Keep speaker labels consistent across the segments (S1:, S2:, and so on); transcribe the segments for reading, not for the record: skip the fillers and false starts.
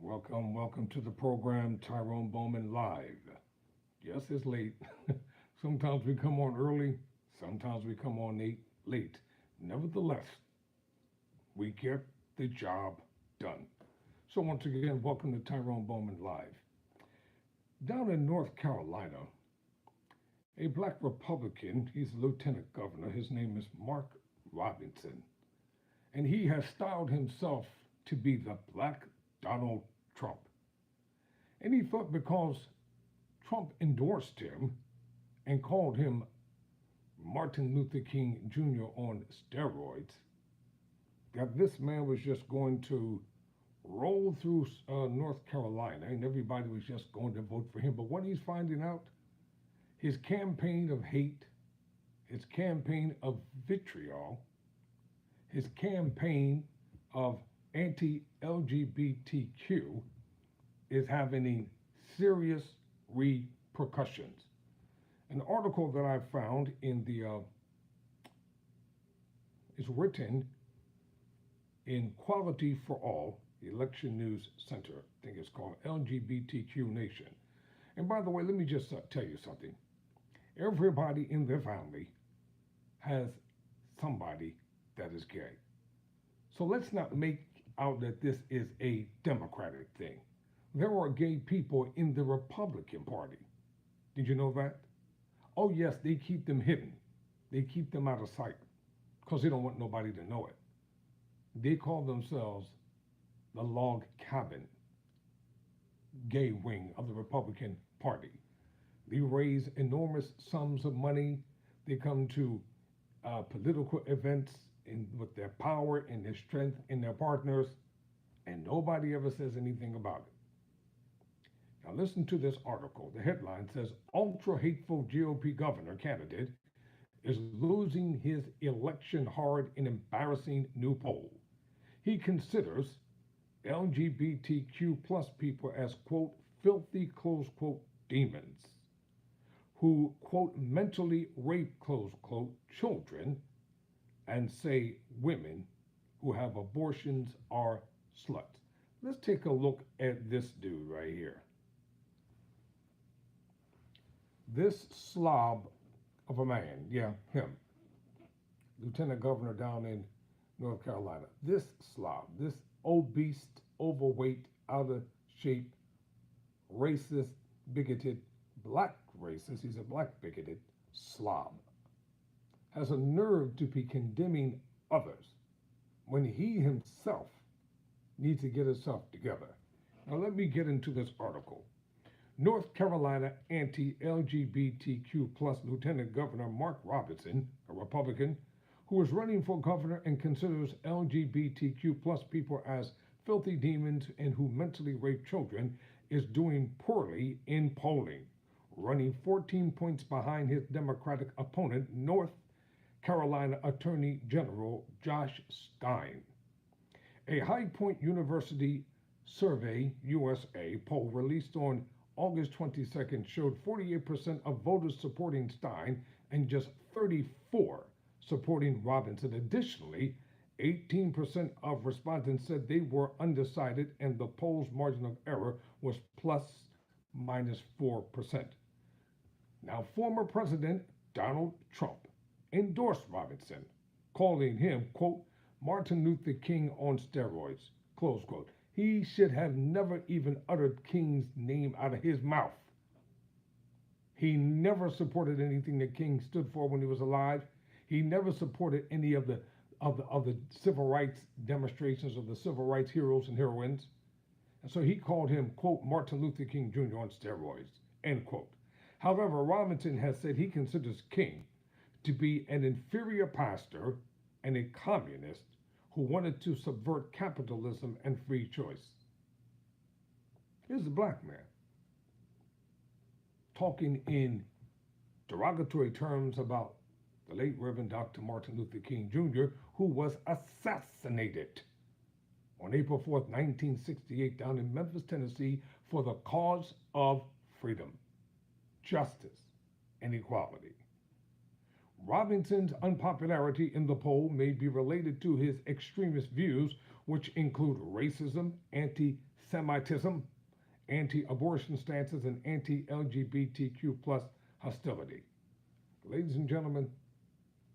S1: Welcome to the program, Tyrone Bowman Live. Yes, it's late. Sometimes we come on early, sometimes we come on late. Nevertheless, we get the job done. So, once again, welcome to Tyrone Bowman Live. Down in North Carolina, a black Republican, he's a lieutenant governor, his name is Mark Robinson, and he has styled himself to be the Black Donald Trump. And he thought because Trump endorsed him and called him Martin Luther King Jr. on steroids, that this man was just going to roll through North Carolina and everybody was just going to vote for him. But what he's finding out, his campaign of hate, his campaign of vitriol, his campaign of anti LGBTQ is having serious repercussions. An article that I found in the is written in Quality for All, the Election News Center. I think it's called LGBTQ Nation. And by the way, let me just tell you something. Everybody in their family has somebody that is gay. So let's not make out that this is a Democratic thing. There are gay people in the Republican Party. Did you know that? Oh, yes, they keep them hidden. They keep them out of sight because they don't want nobody to know it. They call themselves the log cabin gay wing of the Republican Party. They raise enormous sums of money. They come to political events with their power and their strength and their partners, and nobody ever says anything about it. Now listen to this article. The headline says, ultra hateful GOP governor candidate is losing his election hard in embarrassing new poll. He considers LGBTQ plus people as, quote, filthy, close quote, demons who, quote, mentally rape, close quote, children and say women who have abortions are sluts. Let's take a look at this dude right here. This slob of a man, yeah, him, lieutenant governor down in North Carolina. This slob, this obese, overweight, out of shape, racist, bigoted, black racist, he's a black bigoted slob, has a nerve to be condemning others when he himself needs to get himself together. Now let me get into this article. North Carolina anti-LGBTQ plus Lieutenant Governor Mark Robinson, a Republican, who is running for governor and considers LGBTQ plus people as filthy demons and who mentally rape children, is doing poorly in polling, running 14 points behind his Democratic opponent, North Carolina Attorney General Josh Stein. A High Point University Survey USA poll released on August 22nd showed 48% of voters supporting Stein and just 34% supporting Robinson. Additionally, 18% of respondents said they were undecided, and the poll's margin of error was plus minus 4%. Now, former President Donald Trump endorsed Robinson, calling him, quote, Martin Luther King on steroids, close quote. He should have never even uttered King's name out of his mouth. He never supported anything that King stood for when he was alive. He never supported any of the civil rights demonstrations of the civil rights heroes and heroines. And so he called him, quote, Martin Luther King Jr. on steroids, end quote. However, Robinson has said he considers King to be an inferior pastor and a communist who wanted to subvert capitalism and free choice. Here's a black man talking in derogatory terms about the late Reverend Dr. Martin Luther King Jr., who was assassinated on April 4th, 1968, down in Memphis, Tennessee, for the cause of freedom, justice, and equality. Robinson's unpopularity in the poll may be related to his extremist views, which include racism, anti Semitism, anti abortion stances, and anti LGBTQ plus hostility. Ladies and gentlemen,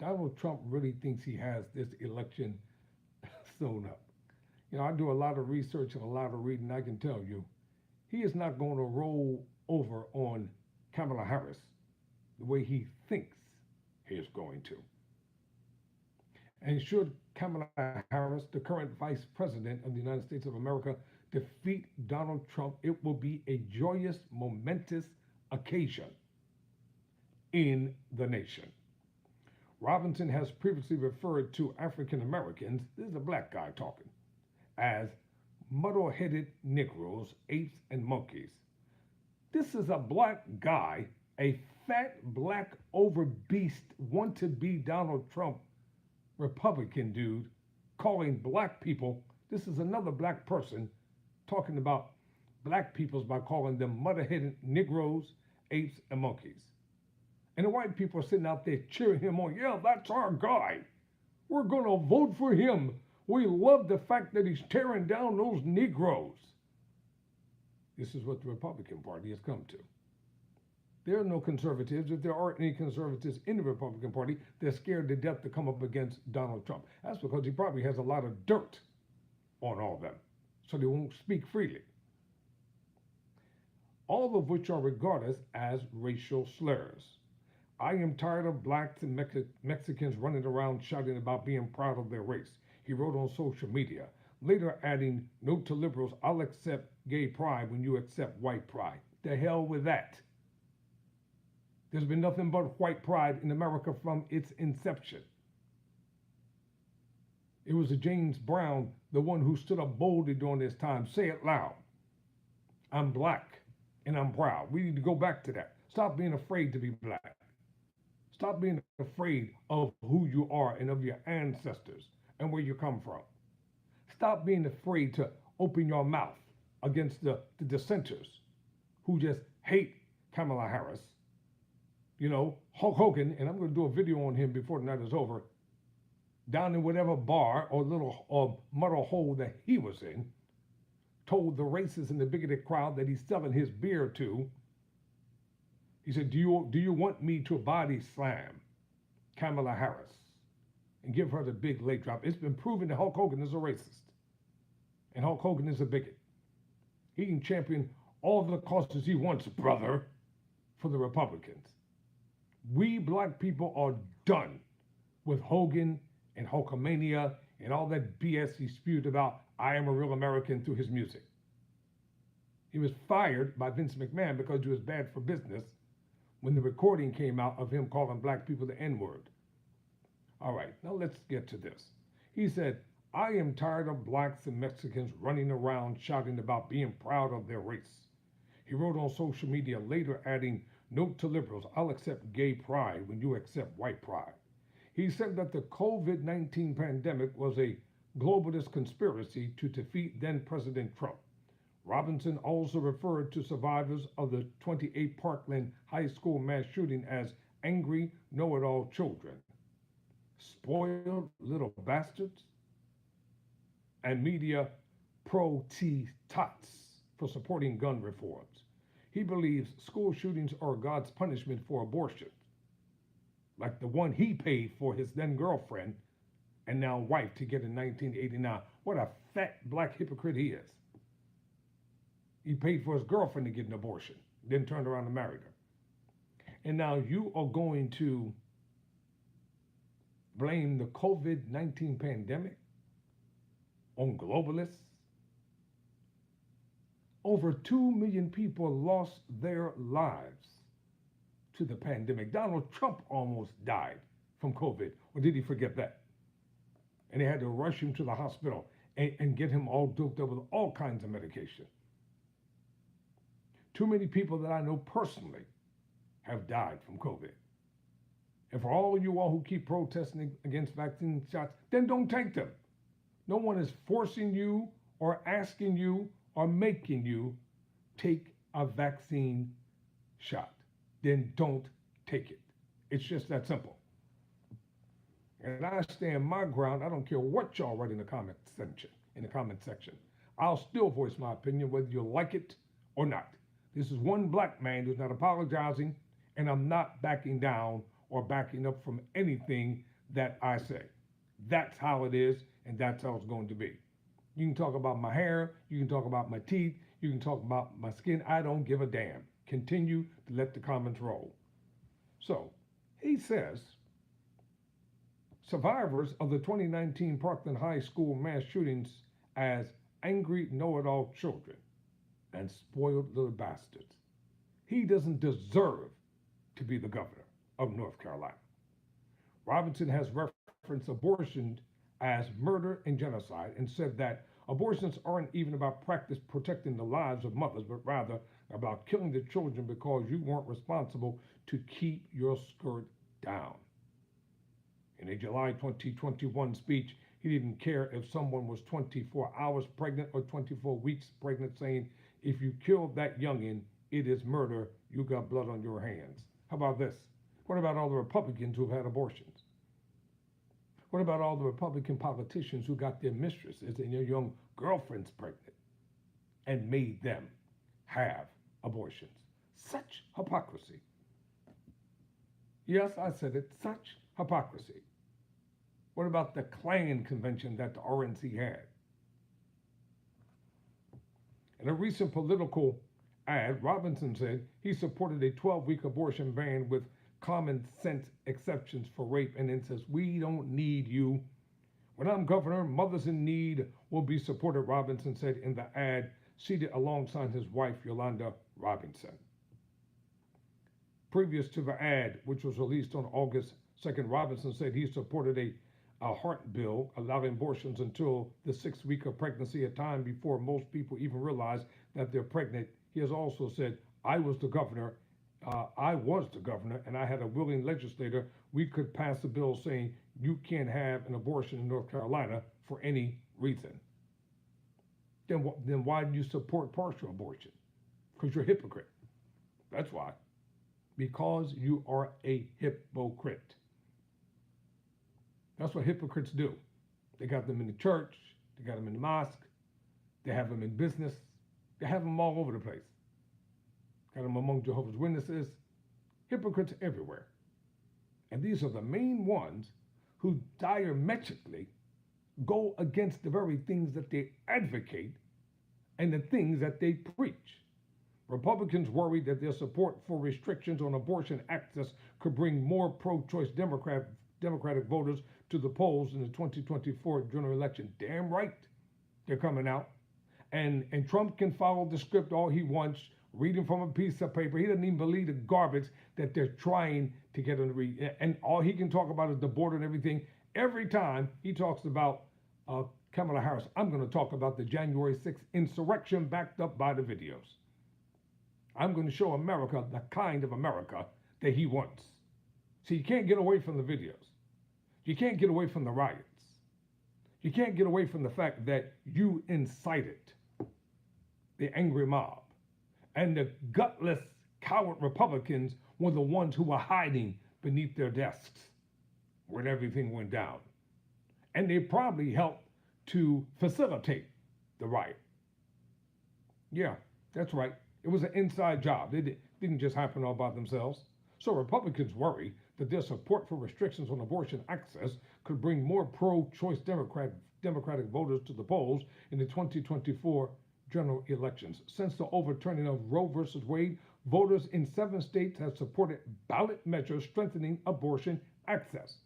S1: Donald Trump really thinks he has this election sewn up. I do a lot of research and a lot of reading. I can tell you, he is not going to roll over on Kamala Harris the way he thinks he is going to. And should Kamala Harris, the current vice president of the United States of America, defeat Donald Trump, it will be a joyous, momentous occasion in the nation. Robinson has previously referred to African Americans, this is a black guy talking, as muddle headed Negroes, apes, and monkeys. This is a black guy, a fat, black, overbeast, want to be Donald Trump Republican dude, calling black people, this is another black person talking about black peoples by calling them muddle headed Negroes, apes, and monkeys. And the white people are sitting out there cheering him on. Yeah, that's our guy. We're going to vote for him. We love the fact that he's tearing down those Negroes. This is what the Republican Party has come to. There are no conservatives. If there aren't any conservatives in the Republican Party, they're scared to death to come up against Donald Trump. That's because he probably has a lot of dirt on all of them, so they won't speak freely. All of which are regarded as racial slurs. I am tired of blacks and Mexicans running around shouting about being proud of their race, he wrote on social media, later adding, note to liberals, I'll accept gay pride when you accept white pride. The hell with that. There's been nothing but white pride in America from its inception. It was James Brown, the one who stood up boldly during this time. Say it loud. I'm black and I'm proud. We need to go back to that. Stop being afraid to be black. Stop being afraid of who you are and of your ancestors and where you come from. Stop being afraid to open your mouth against the dissenters who just hate Kamala Harris. Hulk Hogan, and I'm going to do a video on him before the night is over, down in whatever bar or little muddle hole that he was in, told the racist and the bigoted crowd that he's selling his beer to, he said, do you want me to body slam Kamala Harris and give her the big leg drop? It's been proven that Hulk Hogan is a racist and Hulk Hogan is a bigot. He can champion all the causes he wants, brother, for the Republicans. We black people are done with Hogan and Hulkamania and all that BS he spewed about I am a real American through his music. He was fired by Vince McMahon because he was bad for business when the recording came out of him calling black people the N-word. All right, now let's get to this. He said, I am tired of blacks and Mexicans running around shouting about being proud of their race. He wrote on social media, later adding, note to liberals, I'll accept gay pride when you accept white pride. He said that the COVID-19 pandemic was a globalist conspiracy to defeat then President Trump. Robinson also referred to survivors of the 28 Parkland High School mass shooting as angry, know-it-all children, spoiled little bastards, and media pro-T-tots for supporting gun reforms. He believes school shootings are God's punishment for abortion, like the one he paid for his then girlfriend and now wife to get in 1989. What a fat black hypocrite he is. He paid for his girlfriend to get an abortion, then turned around and married her. And now you are going to blame the COVID-19 pandemic on globalists? Over 2 million people lost their lives to the pandemic. Donald Trump almost died from COVID, or did he forget that? And they had to rush him to the hospital and get him all doped up with all kinds of medication. Too many people that I know personally have died from COVID. And for all of you all who keep protesting against vaccine shots, then don't take them. No one is forcing you or asking you or making you take a vaccine shot. Then don't take it. It's just that simple. And I stand my ground. I don't care what y'all write in the comment section. In the comment section, I'll still voice my opinion whether you like it or not. This is one black man who's not apologizing, and I'm not backing down or backing up from anything that I say. That's how it is, and that's how it's going to be. You can talk about my hair, you can talk about my teeth, you can talk about my skin. I don't give a damn. Continue to let the comments roll. So he says survivors of the 2019 Parkland High School mass shootings as angry know-it-all children and spoiled little bastards. He doesn't deserve to be the governor of North Carolina. Robinson has referenced abortion as murder and genocide and said that abortions aren't even about practice protecting the lives of mothers, but rather about killing the children because you weren't responsible to keep your skirt down. In a July 2021 speech, he didn't care if someone was 24 hours pregnant or 24 weeks pregnant, saying, if you killed that youngin', it is murder. You got blood on your hands. How about this? What about all the Republicans who've had abortions? What about all the Republican politicians who got their mistresses and their young girlfriends pregnant and made them have abortions? Such hypocrisy. Yes, I said it, such hypocrisy. What about the Klan convention that the RNC had? In a recent political ad, Robinson said he supported a 12-week abortion ban with common sense exceptions for rape, and then says, we don't need you. When I'm governor, mothers in need will be supported, Robinson said in the ad, seated alongside his wife, Yolanda Robinson. Previous to the ad, which was released on August 2nd, Robinson said he supported a heart bill allowing abortions until the 6th week of pregnancy, a time before most people even realize that they're pregnant. He has also said, I was the governor, and I had a willing legislator. We could pass a bill saying you can't have an abortion in North Carolina for any reason. Then why do you support partial abortion? Because you're a hypocrite. That's why. Because you are a hypocrite. That's what hypocrites do. They got them in the church, they got them in the mosque, they have them in business, they have them all over the place. Got them among Jehovah's Witnesses, hypocrites everywhere. And these are the main ones who diametrically go against the very things that they advocate and the things that they preach. Republicans worry that their support for restrictions on abortion access could bring more pro-choice Democratic voters to the polls in the 2024 general election. Damn right, they're coming out. And Trump can follow the script all he wants, reading from a piece of paper. He doesn't even believe the garbage that they're trying to get him to read. And all he can talk about is the border and everything. Every time he talks about Kamala Harris, I'm going to talk about the January 6th insurrection backed up by the videos. I'm going to show America the kind of America that he wants. So you can't get away from the videos. You can't get away from the riots. You can't get away from the fact that you incited the angry mob. And the gutless, coward Republicans were the ones who were hiding beneath their desks when everything went down. And they probably helped to facilitate the riot. Yeah, that's right. It was an inside job. It didn't just happen all by themselves. So Republicans worry that their support for restrictions on abortion access could bring more pro-choice Democratic voters to the polls in the 2024 general elections. Since the overturning of Roe versus Wade, voters in 7 states have supported ballot measures strengthening abortion access.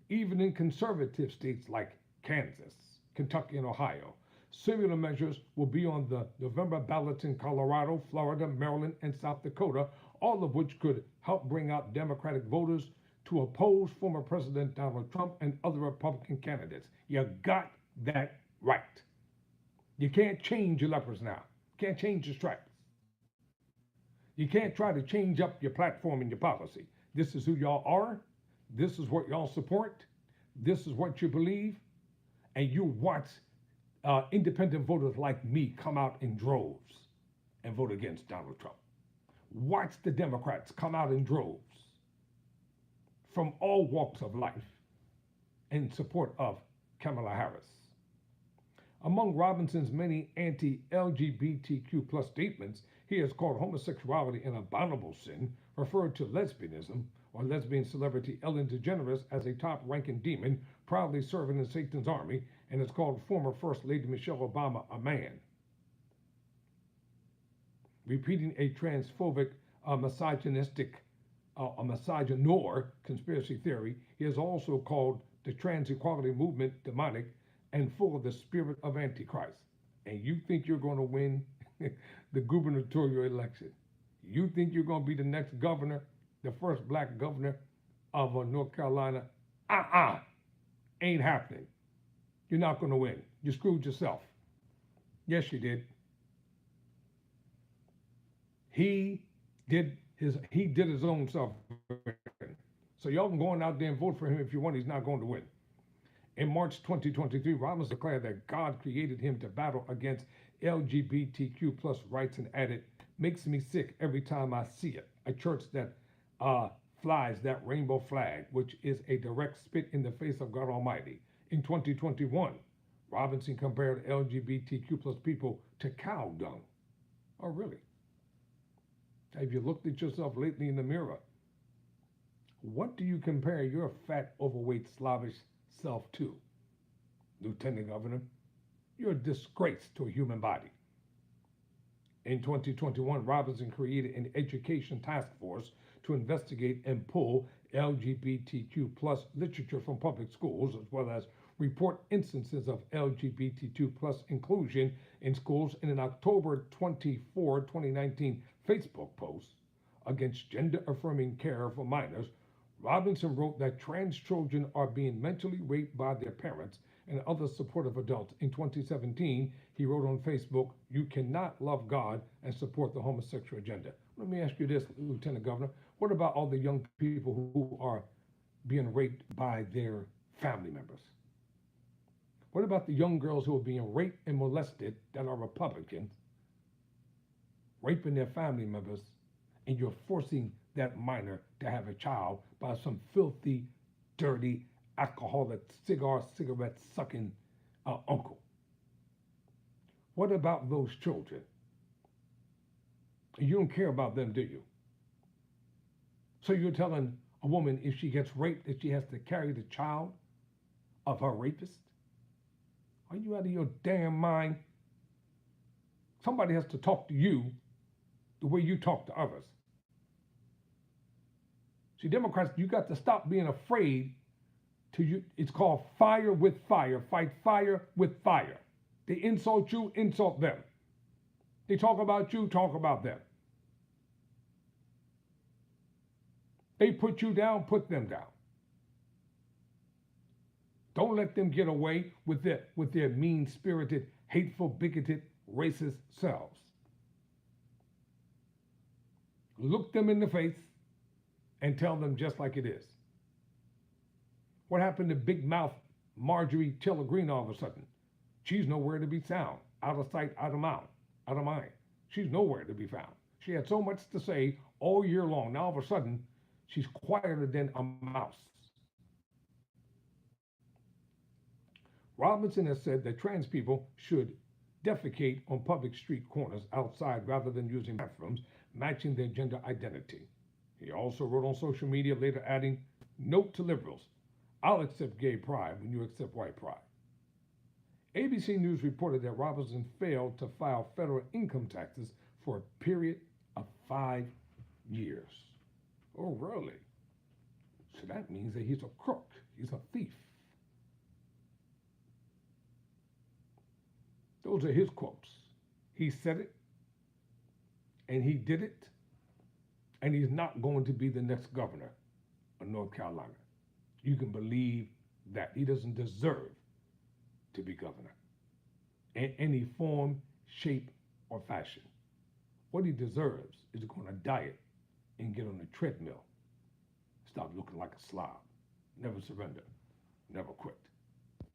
S1: Even in conservative states like Kansas, Kentucky, and Ohio, similar measures will be on the November ballots in Colorado, Florida, Maryland, and South Dakota, all of which could help bring out Democratic voters to oppose former President Donald Trump and other Republican candidates. You got that right. You can't change your lepers now. You can't change your stripes. You can't try to change up your platform and your policy. This is who y'all are. This is what y'all support. This is what you believe. And you watch independent voters like me come out in droves and vote against Donald Trump. Watch the Democrats come out in droves from all walks of life in support of Kamala Harris. Among Robinson's many anti-LGBTQ plus statements, he has called homosexuality an abominable sin, referred to lesbianism or lesbian celebrity Ellen DeGeneres as a top-ranking demon proudly serving in Satan's army, and has called former First Lady Michelle Obama a man. Repeating a transphobic, misogynistic, a misogynor conspiracy theory, he has also called the trans equality movement demonic and full of the spirit of Antichrist. And you think you're going to win the gubernatorial election? You think you're going to be the next governor, the first black governor of North Carolina? Ain't happening. You're not going to win. You screwed yourself. Yes, you did. He did his own self. So y'all can go on out there and vote for him if you want. He's not going to win. In March 2023, Robbins declared that God created him to battle against LGBTQ plus rights and added, "Makes me sick every time I see it. A church that flies that rainbow flag, which is a direct spit in the face of God Almighty." In 2021, Robinson compared LGBTQ plus people to cow dung. Oh, really? Have you looked at yourself lately in the mirror? What do you compare your fat, overweight, Slavish self to? Lieutenant Governor, you're a disgrace to a human body. In 2021, Robinson created an education task force to investigate and pull LGBTQ plus literature from public schools, as well as report instances of LGBTQ plus inclusion in schools. In an October 24, 2019 Facebook post against gender-affirming care for minors, Robinson wrote that trans children are being mentally raped by their parents and other supportive adults. In 2017, he wrote on Facebook, "You cannot love God and support the homosexual agenda." Let me ask you this, Lieutenant Governor. What about all the young people who are being raped by their family members? What about the young girls who are being raped and molested that are Republicans, raping their family members, and you're forcing that minor to have a child by some filthy, dirty, alcoholic, cigarette sucking uncle? What about those children? You don't care about them, do you? So you're telling a woman if she gets raped that she has to carry the child of her rapist? Are you out of your damn mind? Somebody has to talk to you the way you talk to others. See, Democrats, you got to stop being afraid to you. It's called fire with fire. Fight fire with fire. They insult you, insult them. They talk about you, talk about them. They put you down, put them down. Don't let them get away with their mean-spirited, hateful, bigoted, racist selves. Look them in the face and tell them just like it is. What happened to big mouth Marjorie Taylor Greene all of a sudden? She's nowhere to be found. Out of sight, out of mind. She's nowhere to be found. She had so much to say all year long. Now all of a sudden, she's quieter than a mouse. Robinson has said that trans people should defecate on public street corners outside rather than using bathrooms matching their gender identity. He also wrote on social media, later adding, "Note to liberals, I'll accept gay pride when you accept white pride." ABC News reported that Robinson failed to file federal income taxes for a period of 5 years. Oh, really? So that means that he's a crook. He's a thief. Those are his quotes. He said it, and he did it, and he's not going to be the next governor of North Carolina. You can believe that. He doesn't deserve to be governor in any form, shape, or fashion. What he deserves is to go on a diet and get on a treadmill. Stop looking like a slob. Never surrender. Never quit.